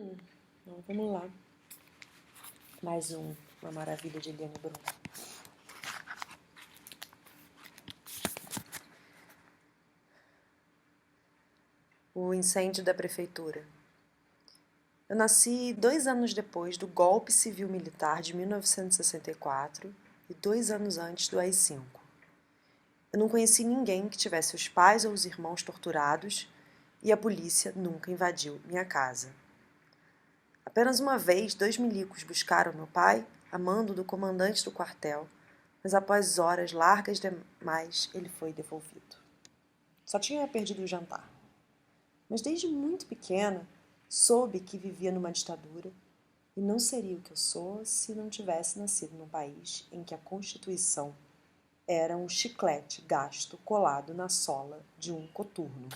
Então vamos lá. Mais uma maravilha de Eliane Brum. O incêndio da prefeitura. Eu nasci 2 anos depois do golpe civil-militar de 1964 e 2 anos antes do AI-5. Eu não conheci ninguém que tivesse os pais ou os irmãos torturados e a polícia nunca invadiu minha casa. Apenas uma vez, 2 milicos buscaram meu pai, a mando do comandante do quartel, mas após horas largas demais, ele foi devolvido. Só tinha perdido o jantar. Mas desde muito pequena, soube que vivia numa ditadura e não seria o que eu sou se não tivesse nascido num país em que a Constituição era um chiclete gasto colado na sola de um coturno.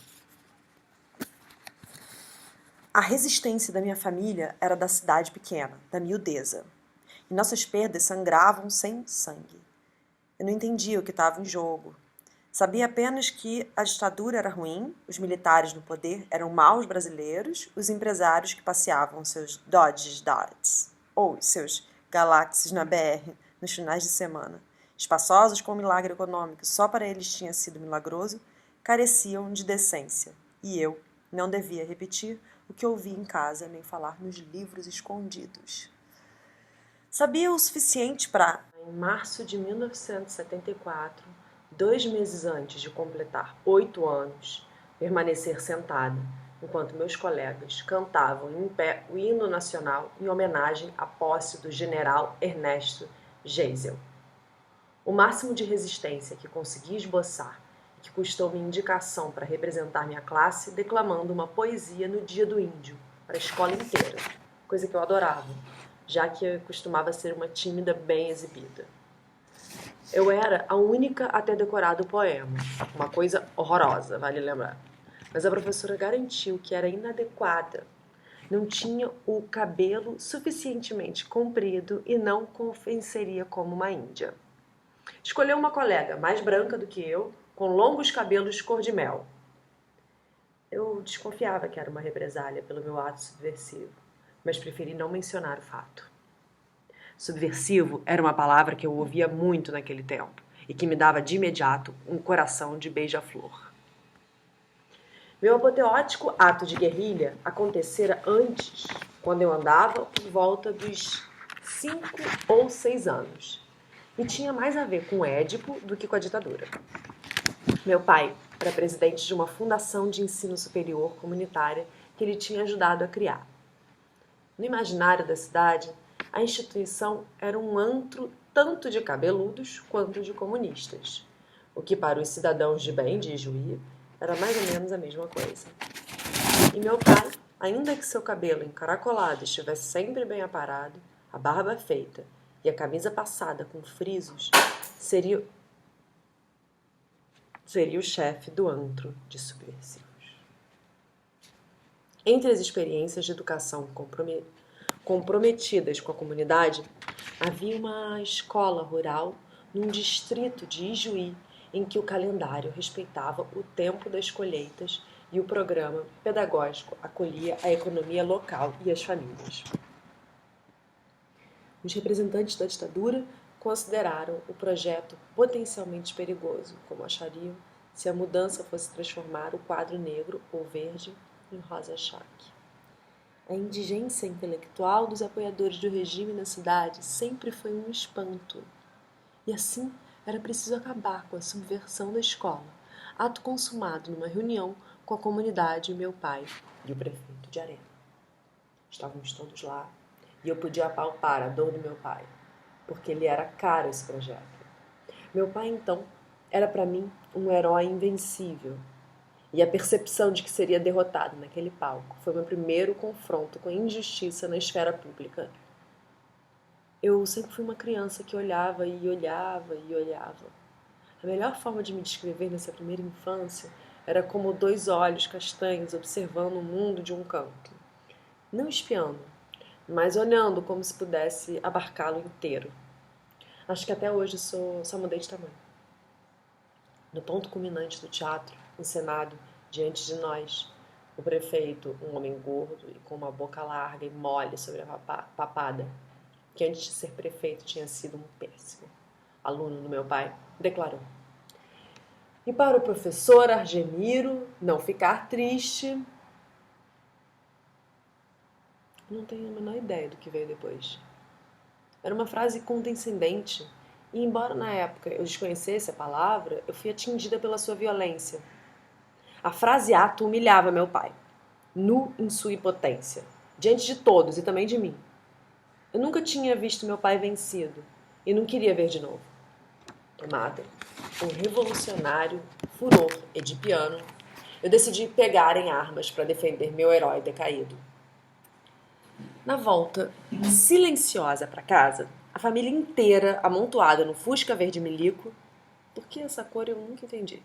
A resistência da minha família era da cidade pequena, da miudeza, e nossas perdas sangravam sem sangue. Eu não entendia o que estava em jogo. Sabia apenas que a ditadura era ruim, os militares no poder eram maus brasileiros, os empresários que passeavam seus Dodges Darts ou seus Galaxies na BR nos finais de semana, espaçosos com um milagre econômico só para eles tinha sido milagroso, careciam de decência. E eu não devia repetir o que ouvi em casa nem falar nos livros escondidos. Sabia o suficiente para, em março de 1974, 2 meses antes de completar 8 anos, permanecer sentada, enquanto meus colegas cantavam em pé o hino nacional em homenagem à posse do general Ernesto Geisel. O máximo de resistência que consegui esboçar e que custou minha indicação para representar minha classe declamando uma poesia no Dia do Índio, para a escola inteira, coisa que eu adorava, já que eu costumava ser uma tímida bem exibida. Eu era a única a ter decorado o poema, uma coisa horrorosa, vale lembrar. Mas a professora garantiu que era inadequada. Não tinha o cabelo suficientemente comprido e não convenceria como uma índia. Escolheu uma colega mais branca do que eu, com longos cabelos cor de mel. Eu desconfiava que era uma represália pelo meu ato subversivo, mas preferi não mencionar o fato. Subversivo era uma palavra que eu ouvia muito naquele tempo e que me dava de imediato um coração de beija-flor. Meu apoteótico ato de guerrilha acontecera antes, quando eu andava por volta dos 5 ou 6 anos, e tinha mais a ver com Édipo do que com a ditadura. Meu pai era presidente de uma fundação de ensino superior comunitária que ele tinha ajudado a criar. No imaginário da cidade, a instituição era um antro tanto de cabeludos quanto de comunistas, o que para os cidadãos de bem de Ijuí era mais ou menos a mesma coisa. E meu pai, ainda que seu cabelo encaracolado estivesse sempre bem aparado, a barba feita e a camisa passada com frisos, seria o chefe do antro de subversivos. Entre as experiências de educação comprometidas com a comunidade, havia uma escola rural num distrito de Ijuí, em que o calendário respeitava o tempo das colheitas e o programa pedagógico acolhia a economia local e as famílias. Os representantes da ditadura consideraram o projeto potencialmente perigoso, como achariam se a mudança fosse transformar o quadro negro ou verde em rosa-choque. A indigência intelectual dos apoiadores do regime na cidade sempre foi um espanto. E assim era preciso acabar com a subversão da escola, ato consumado numa reunião com a comunidade e meu pai e o prefeito de Arena. Estávamos todos lá e eu podia apalpar a dor do meu pai, porque ele era caro esse projeto. Meu pai, então, era para mim um herói invencível. E a percepção de que seria derrotado naquele palco foi meu primeiro confronto com a injustiça na esfera pública. Eu sempre fui uma criança que olhava e olhava e olhava. A melhor forma de me descrever nessa primeira infância era como 2 olhos castanhos observando o mundo de um canto. Não espiando, mas olhando como se pudesse abarcá-lo inteiro. Acho que até hoje só mudei de tamanho. No ponto culminante do teatro, encenado diante de nós, O prefeito, um homem gordo e com uma boca larga e mole sobre a papada, que antes de ser prefeito tinha sido um péssimo aluno do meu pai, declarou: "E para o professor Argemiro não ficar triste..." Não tenho a menor ideia do que veio depois. Era uma frase condescendente, e embora na época eu desconhecesse a palavra, eu fui atingida pela sua violência. A frase ato humilhava meu pai, nu em sua impotência, diante de todos e também de mim. Eu nunca tinha visto meu pai vencido e não queria ver de novo. Tomada por um revolucionário furor edipiano, eu decidi pegar em armas para defender meu herói decaído. Na volta silenciosa para casa, a família inteira amontoada no Fusca verde milico, porque essa cor eu nunca entendi,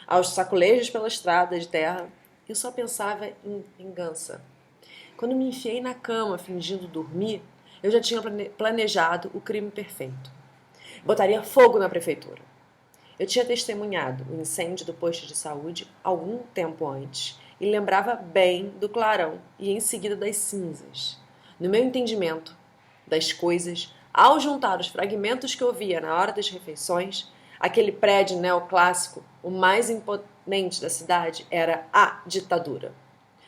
aos sacolejos pela estrada de terra, eu só pensava em vingança. Quando me enfiei na cama fingindo dormir, eu já tinha planejado o crime perfeito. Botaria fogo na prefeitura. Eu tinha testemunhado o incêndio do posto de saúde algum tempo antes e lembrava bem do clarão e em seguida das cinzas. No meu entendimento das coisas, ao juntar os fragmentos que eu via na hora das refeições, aquele prédio neoclássico, o mais imponente da cidade, era a ditadura.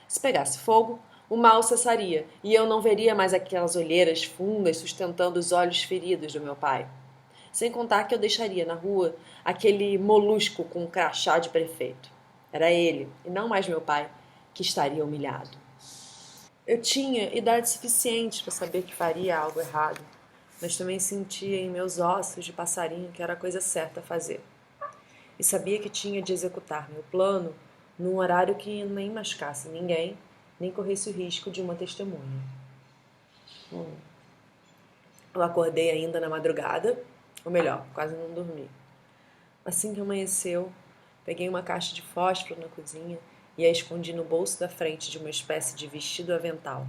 Se pegasse fogo, o mal cessaria e eu não veria mais aquelas olheiras fundas sustentando os olhos feridos do meu pai. Sem contar que eu deixaria na rua aquele molusco com um crachá de prefeito. Era ele, e não mais meu pai, que estaria humilhado. Eu tinha idade suficiente para saber que faria algo errado, mas também sentia em meus ossos de passarinho que era a coisa certa a fazer. E sabia que tinha de executar meu plano num horário que nem machucasse ninguém, nem corresse o risco de uma testemunha. Eu acordei ainda na madrugada, ou melhor, quase não dormi. Assim que amanheceu, peguei uma caixa de fósforo na cozinha e a escondi no bolso da frente de uma espécie de vestido avental.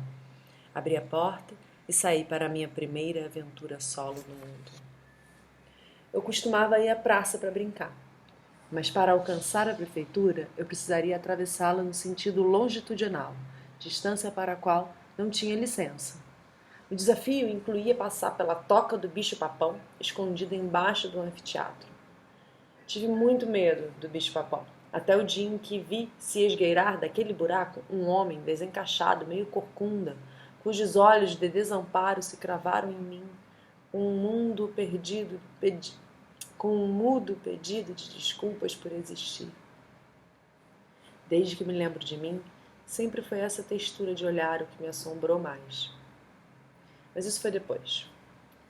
Abri a porta e saí para a minha primeira aventura solo no mundo. Eu costumava ir à praça para brincar, mas para alcançar a prefeitura eu precisaria atravessá-la no sentido longitudinal, distância para a qual não tinha licença. O desafio incluía passar pela toca do bicho-papão, escondida embaixo do anfiteatro. Tive muito medo do bicho-papão, até o dia em que vi se esgueirar daquele buraco um homem desencaixado, meio corcunda, cujos olhos de desamparo se cravaram em mim, com um mudo pedido de desculpas por existir. Desde que me lembro de mim, sempre foi essa textura de olhar o que me assombrou mais. Mas isso foi depois.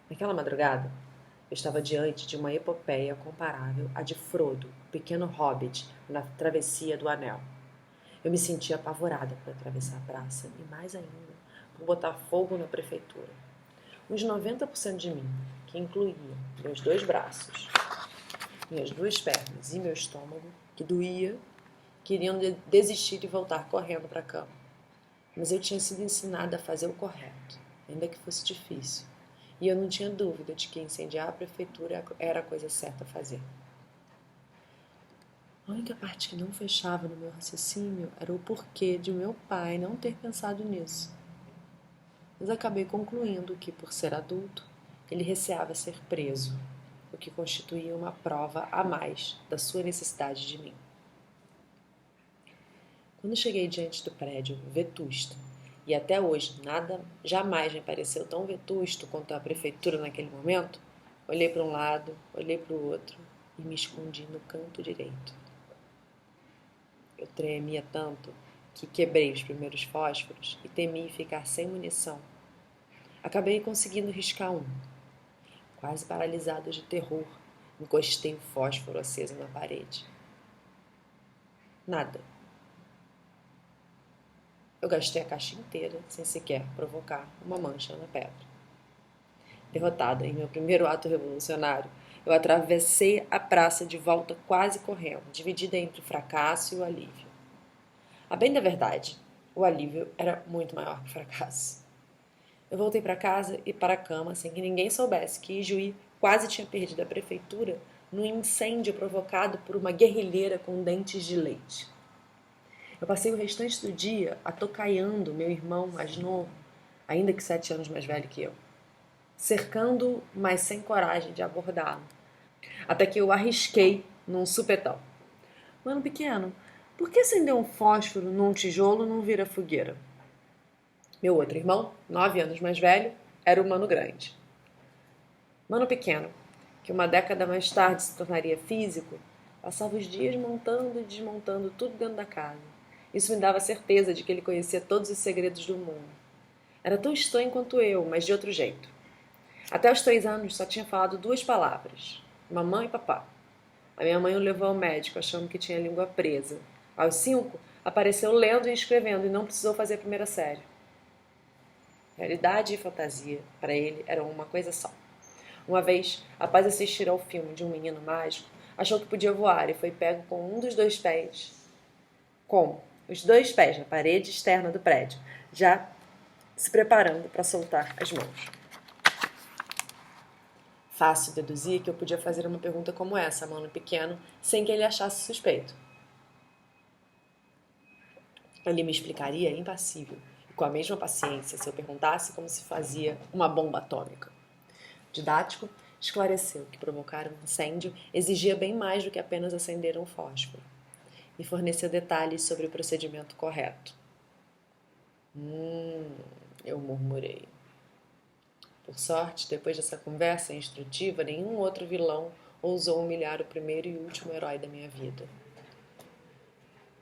Naquela madrugada, eu estava diante de uma epopeia comparável à de Frodo, o pequeno hobbit, na travessia do Anel. Eu me sentia apavorada por atravessar a praça e, mais ainda, por botar fogo na prefeitura. Uns 90% de mim, que incluía meus 2 braços, minhas 2 pernas e meu estômago, que doía, queriam desistir e voltar correndo para a cama. Mas eu tinha sido ensinada a fazer o correto, ainda que fosse difícil. E eu não tinha dúvida de que incendiar a prefeitura era a coisa certa a fazer. A única parte que não fechava no meu raciocínio era o porquê de meu pai não ter pensado nisso. Mas acabei concluindo que, por ser adulto, ele receava ser preso, o que constituía uma prova a mais da sua necessidade de mim. Quando cheguei diante do prédio vetusto, e até hoje nada jamais me pareceu tão vetusto quanto a prefeitura naquele momento, olhei para um lado, olhei para o outro e me escondi no canto direito. Eu tremia tanto que quebrei os primeiros fósforos e temi ficar sem munição. Acabei conseguindo riscar um. Quase paralisado de terror, encostei o fósforo aceso na parede. Nada. Eu gastei a caixa inteira sem sequer provocar uma mancha na pedra. Derrotada em meu primeiro ato revolucionário, eu atravessei a praça de volta quase correndo, dividida entre o fracasso e o alívio. A bem da verdade, o alívio era muito maior que o fracasso. Eu voltei para casa e para a cama sem que ninguém soubesse que Ijuí quase tinha perdido a prefeitura num incêndio provocado por uma guerrilheira com dentes de leite. Eu passei o restante do dia atocaiando meu irmão mais novo, ainda que 7 anos mais velho que eu, cercando, mas sem coragem de abordá-lo, até que eu arrisquei num supetão. Mano pequeno, por que acender um fósforo num tijolo não vira fogueira? Meu outro irmão, 9 anos mais velho, era o mano grande. Mano pequeno, que uma década mais tarde se tornaria físico, passava os dias montando e desmontando tudo dentro da casa. Isso me dava certeza de que ele conhecia todos os segredos do mundo. Era tão estranho quanto eu, mas de outro jeito. Até os 3 anos só tinha falado 2 palavras: mamãe e papá. A minha mãe o levou ao médico achando que tinha a língua presa. Aos 5, apareceu lendo e escrevendo e não precisou fazer a primeira série. Realidade e fantasia, para ele, eram uma coisa só. Uma vez, após assistir ao filme de um menino mágico, achou que podia voar e foi pego com um dos 2 pés. Com os 2 pés na parede externa do prédio, já se preparando para soltar as mãos. Fácil deduzir que eu podia fazer uma pergunta como essa a mano pequeno sem que ele achasse suspeito. Ele me explicaria impassível e com a mesma paciência se eu perguntasse como se fazia uma bomba atômica. Didático, esclareceu que provocar um incêndio exigia bem mais do que apenas acender um fósforo. Me forneceu detalhes sobre o procedimento correto. Eu murmurei. Por sorte, depois dessa conversa instrutiva, nenhum outro vilão ousou humilhar o primeiro e último herói da minha vida.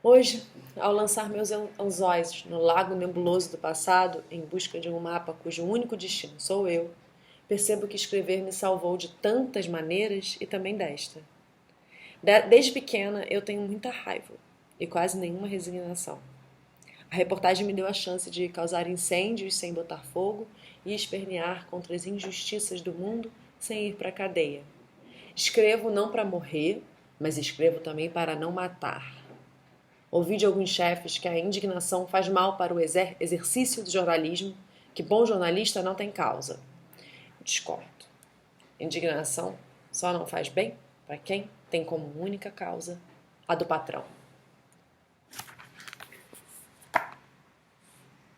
Hoje, ao lançar meus anzóis no lago nebuloso do passado, em busca de um mapa cujo único destino sou eu, percebo que escrever me salvou de tantas maneiras e também desta. Desde pequena, eu tenho muita raiva e quase nenhuma resignação. A reportagem me deu a chance de causar incêndios sem botar fogo e espernear contra as injustiças do mundo sem ir para a cadeia. Escrevo não para morrer, mas escrevo também para não matar. Ouvi de alguns chefes que a indignação faz mal para o exercício do jornalismo, que bom jornalista não tem causa. Discordo. Indignação só não faz bem para quem tem como única causa a do patrão.